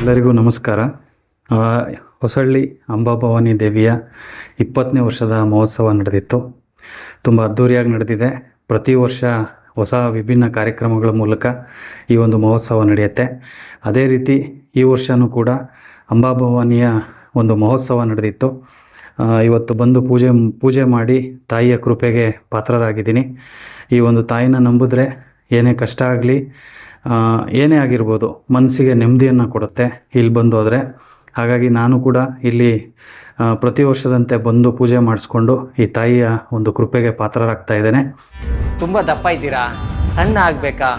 ಎಲ್ಲರಿಗೂ ನಮಸ್ಕಾರ. ಆ, ಹೊಸಳ್ಳಿ ಅಂಬಾಭವಾನಿ ದೇವಿಯ 20ನೇ ವರ್ಷದ ಮಹೋತ್ಸವ ನಡೆದಿತ್ತು. ತುಂಬ ಅದ್ಧೂರಿಯಾಗಿ ನಡೆದಿದೆ. ಪ್ರತಿ ವರ್ಷ ಹೊಸ ವಿಭಿನ್ನ ಕಾರ್ಯಕ್ರಮಗಳ ಮೂಲಕ ಈ ಒಂದು ಮಹೋತ್ಸವ ನಡೆಯುತ್ತೆ. ಅದೇ ರೀತಿ ಈ ವರ್ಷವೂ ಕೂಡ ಅಂಬಾಭವಾನಿಯ ಒಂದು ಮಹೋತ್ಸವ ನಡೆದಿತ್ತು. ಇವತ್ತು ಬಂದು ಪೂಜೆ ಮಾಡಿ ತಾಯಿಯ ಕೃಪೆಗೆ ಪಾತ್ರರಾಗಿದ್ದೀನಿ. ಈ ಒಂದು ತಾಯಿನ ನಂಬಿದ್ರೆ ಏನೇ ಕಷ್ಟ ಆಗಲಿ, ಏನೇ ಆಗಿರ್ಬೋದು, ಮನಸ್ಸಿಗೆ ನೆಮ್ಮದಿಯನ್ನು ಕೊಡುತ್ತೆ ಇಲ್ಲಿ ಬಂದು ಹೋದರೆ. ಹಾಗಾಗಿ ನಾನು ಕೂಡ ಇಲ್ಲಿ ಪ್ರತಿ ವರ್ಷದಂತೆ ಬಂದು ಪೂಜೆ ಮಾಡಿಸ್ಕೊಂಡು ಈ ತಾಯಿಯ ಒಂದು ಕೃಪೆಗೆ ಪಾತ್ರರಾಗ್ತಾ ಇದ್ದೇನೆ. ತುಂಬ ದಪ್ಪ ಇದ್ದೀರಾ, ಸಣ್ಣ ಆಗಬೇಕಾ,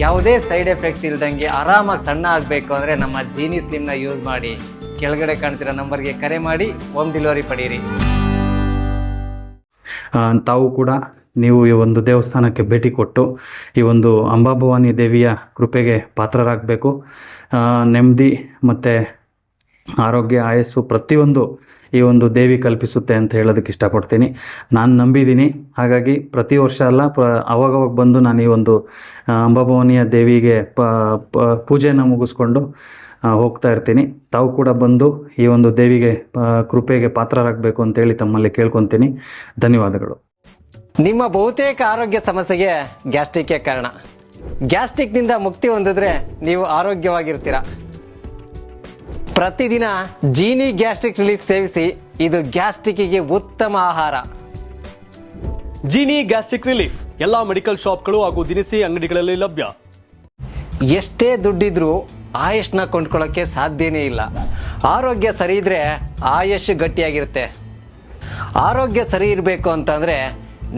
ಯಾವುದೇ ಸೈಡ್ ಎಫೆಕ್ಟ್ ಇಲ್ದಂಗೆ ಆರಾಮಾಗಿ ಸಣ್ಣ ಆಗಬೇಕು ಅಂದರೆ ನಮ್ಮ ಜೀನಿ ಸ್ಲಿಮ್ನ ಯೂಸ್ ಮಾಡಿ. ಕೆಳಗಡೆ ಕಾಣ್ತಿರೋ ನಂಬರ್ಗೆ ಕರೆ ಮಾಡಿ ಹೋಮ್ ಡೆಲಿವರಿ ಪಡೀರಿ. ತಾವು ಕೂಡ ನೀವು ಈ ಒಂದು ದೇವಸ್ಥಾನಕ್ಕೆ ಭೇಟಿ ಕೊಟ್ಟು ಈ ಒಂದು ಅಂಬಾಭವಾನಿ ದೇವಿಯ ಕೃಪೆಗೆ ಪಾತ್ರರಾಗಬೇಕು. ನೆಮ್ಮದಿ ಮತ್ತು ಆರೋಗ್ಯ, ಆಯಸ್ಸು ಪ್ರತಿಯೊಂದು ಈ ಒಂದು ದೇವಿ ಕಲ್ಪಿಸುತ್ತೆ ಅಂತ ಹೇಳೋದಕ್ಕೆ ಇಷ್ಟಪಡ್ತೀನಿ. ನಾನು ನಂಬಿದ್ದೀನಿ. ಹಾಗಾಗಿ ಪ್ರತಿ ವರ್ಷ ಅಲ್ಲ, ಅವಾಗವಾಗ ಬಂದು ನಾನು ಈ ಒಂದು ಅಂಬಾಭವಾನಿಯ ದೇವಿಗೆ ಪೂಜೆಯನ್ನು ಮುಗಿಸ್ಕೊಂಡು ಹೋಗ್ತಾ ಇರ್ತೀನಿ. ತಾವು ಕೂಡ ಬಂದು ಈ ಒಂದು ದೇವಿಗೆ ಕೃಪೆಗೆ ಪಾತ್ರರಾಗಬೇಕು ಅಂತೇಳಿ ತಮ್ಮಲ್ಲಿ ಕೇಳ್ಕೊತೀನಿ. ಧನ್ಯವಾದಗಳು. ನಿಮ್ಮ ಬಹುತೇಕ ಆರೋಗ್ಯ ಸಮಸ್ಯೆಗೆ ಗ್ಯಾಸ್ಟ್ರಿಕ್ಕೇ ಕಾರಣ. ಗ್ಯಾಸ್ಟ್ರಿಕ್ನಿಂದ ಮುಕ್ತಿ ಹೊಂದಿದ್ರೆ ನೀವು ಆರೋಗ್ಯವಾಗಿರ್ತೀರ. ಪ್ರತಿದಿನ ಜೀನಿ ಗ್ಯಾಸ್ಟ್ರಿಕ್ ರಿಲೀಫ್ ಸೇವಿಸಿ. ಇದು ಗ್ಯಾಸ್ಟ್ರಿಕ್ಕಿಗೆ ಉತ್ತಮ ಆಹಾರ. ಜೀನಿ ಗ್ಯಾಸ್ಟ್ರಿಕ್ ರಿಲೀಫ್ ಎಲ್ಲಾ ಮೆಡಿಕಲ್ ಶಾಪ್ಗಳು ಹಾಗೂ ದಿನಸಿ ಅಂಗಡಿಗಳಲ್ಲಿ ಲಭ್ಯ. ಎಷ್ಟೇ ದುಡ್ಡಿದ್ರೂ ಆಯುಷ್ನ ಕೊಂಡ್ಕೊಳ್ಳೋಕೆ ಸಾಧ್ಯನೇ ಇಲ್ಲ. ಆರೋಗ್ಯ ಸರಿ ಇದ್ರೆ ಆಯುಷ್ ಗಟ್ಟಿಯಾಗಿರುತ್ತೆ. ಆರೋಗ್ಯ ಸರಿ ಇರಬೇಕು ಅಂತಂದ್ರೆ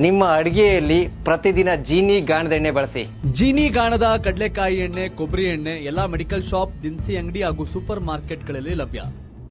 ನಿಮ್ಮ ಅಡಿಗೆಯಲ್ಲಿ ಪ್ರತಿದಿನ ಜೀನಿ ಗಾಣದ ಎಣ್ಣೆ ಬಳಸಿ. ಜೀನಿ ಗಾಣದ ಕಡಲೆಕಾಯಿ ಎಣ್ಣೆ, ಕೊಬ್ಬರಿ ಎಣ್ಣೆ ಎಲ್ಲಾ ಮೆಡಿಕಲ್ ಶಾಪ್, ದಿನಸಿ ಅಂಗಡಿ ಹಾಗೂ ಸೂಪರ್ ಮಾರ್ಕೆಟ್ಗಳಲ್ಲಿ ಲಭ್ಯ.